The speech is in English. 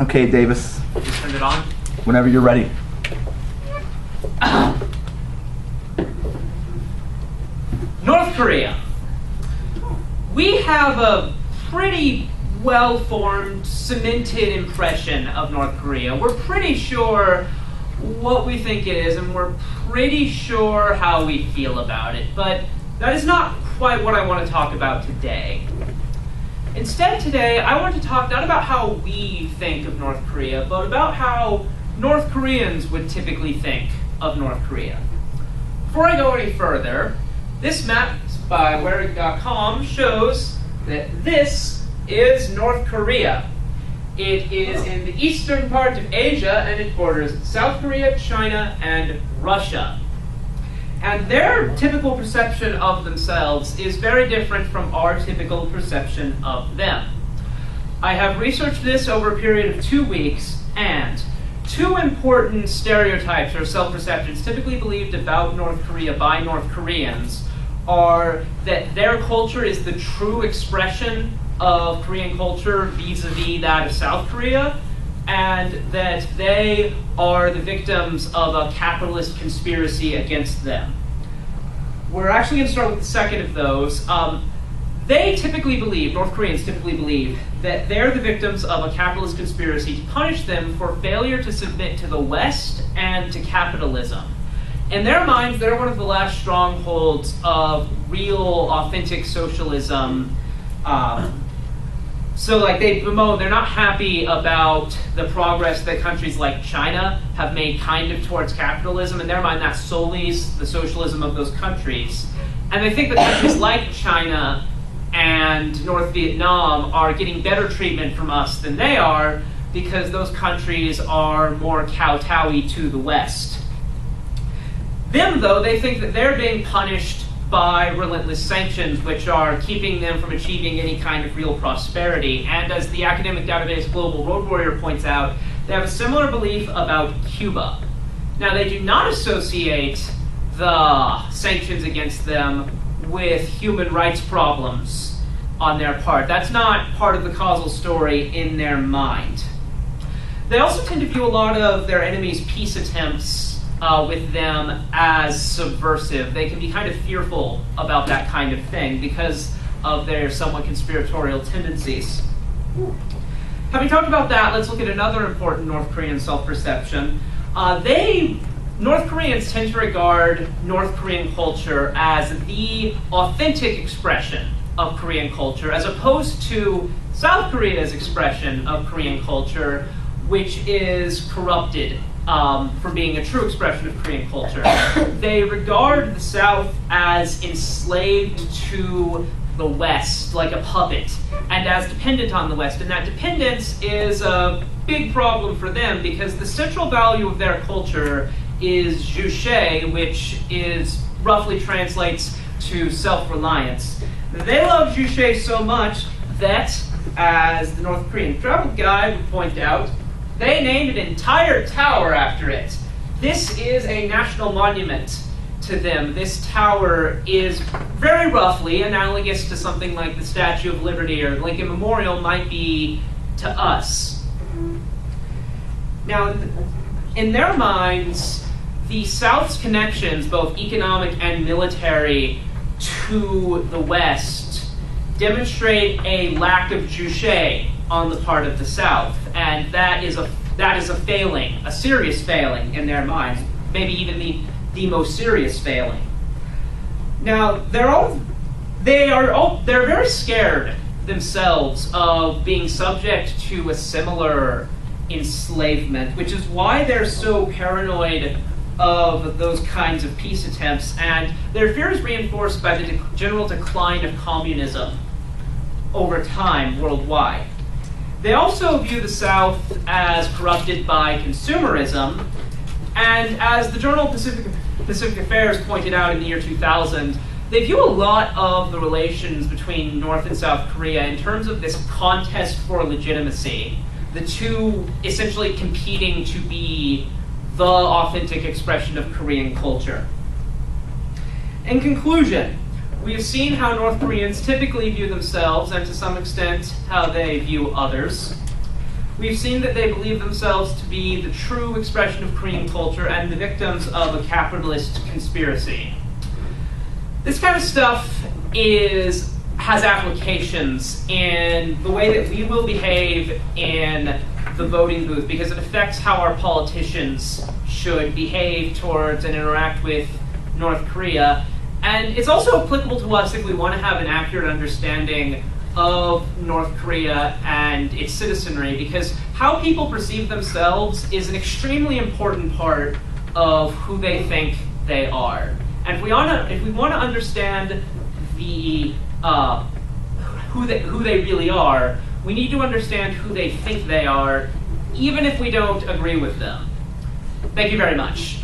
Okay, Davis, Just turned it on. whenever you're ready. North Korea. We have a pretty well-formed, cemented impression of North Korea. We're pretty sure what we think it is, and we're pretty sure how we feel about it. But that is not quite what I want to talk about today. Instead, today, I want to talk not about how we think of North Korea, but about how North Koreans would typically think of North Korea. Before I go any further, this map by Waring.com shows that this is North Korea. It is in the eastern part of Asia, and it borders South Korea, China, and Russia. And their typical perception of themselves is very different from our typical perception of them. I have researched this over a period of 2 weeks, and two important stereotypes or self-perceptions typically believed about North Korea by North Koreans are that their culture is the true expression of Korean culture vis-a-vis that of South Korea, and that they are the victims of a capitalist conspiracy against them. We're actually going to start with the second of those. They typically believe, North Koreans typically believe, that they're the victims of a capitalist conspiracy to punish them for failure to submit to the West and to capitalism. In their minds, they're one of the last strongholds of real, authentic socialism. So like they bemoan, they're not happy about the progress that countries like China have made kind of towards capitalism. In their mind, that's solely the socialism of those countries. And they think that countries like China and North Vietnam are getting better treatment from us than they are because those countries are more kowtowy to the West. Them, though, they think that they're being punished by relentless sanctions, which are keeping them from achieving any kind of real prosperity. And as the academic database Global Road Warrior points out, they have a similar belief about Cuba. Now, they do not associate the sanctions against them with human rights problems on their part. That's not part of the causal story in their mind. They also tend to view a lot of their enemies' peace attempts with them as subversive. They can be kind of fearful about that kind of thing because of their somewhat conspiratorial tendencies. Having talked about that, let's look at another important North Korean self-perception. North Koreans tend to regard North Korean culture as the authentic expression of Korean culture, as opposed to South Korea's expression of Korean culture, which is corrupted from being a true expression of Korean culture. They regard the South as enslaved to the West, like a puppet, and as dependent on the West. And that dependence is a big problem for them because the central value of their culture is juche, which is roughly translates to self-reliance. They love juche so much that, as the North Korean travel guide would point out, they named an entire tower after it. This is a national monument to them. This tower is very roughly analogous to something like the Statue of Liberty or Lincoln Memorial might be to us. Now, in their minds, the South's connections, both economic and military, to the West demonstrate a lack of juche on the part of the South, and that is a failing, a serious failing in their minds, maybe even the most serious failing. Now, they're very scared themselves of being subject to a similar enslavement, which is why they're so paranoid of those kinds of peace attempts, and their fear is reinforced by the general decline of communism over time worldwide. They also view the South as corrupted by consumerism, and as the journal Pacific Affairs pointed out in the year 2000, they view a lot of the relations between North and South Korea in terms of this contest for legitimacy, the two essentially competing to be the authentic expression of Korean culture. In conclusion, we have seen how North Koreans typically view themselves, and to some extent, how they view others. We've seen that they believe themselves to be the true expression of Korean culture and the victims of a capitalist conspiracy. This kind of stuff has applications in the way that we will behave in the voting booth, because it affects how our politicians should behave towards and interact with North Korea. And it's also applicable to us if we want to have an accurate understanding of North Korea and its citizenry, because how people perceive themselves is an extremely important part of who they think they are. And if we want to understand the who they really are, we need to understand who they think they are, even if we don't agree with them. Thank you very much.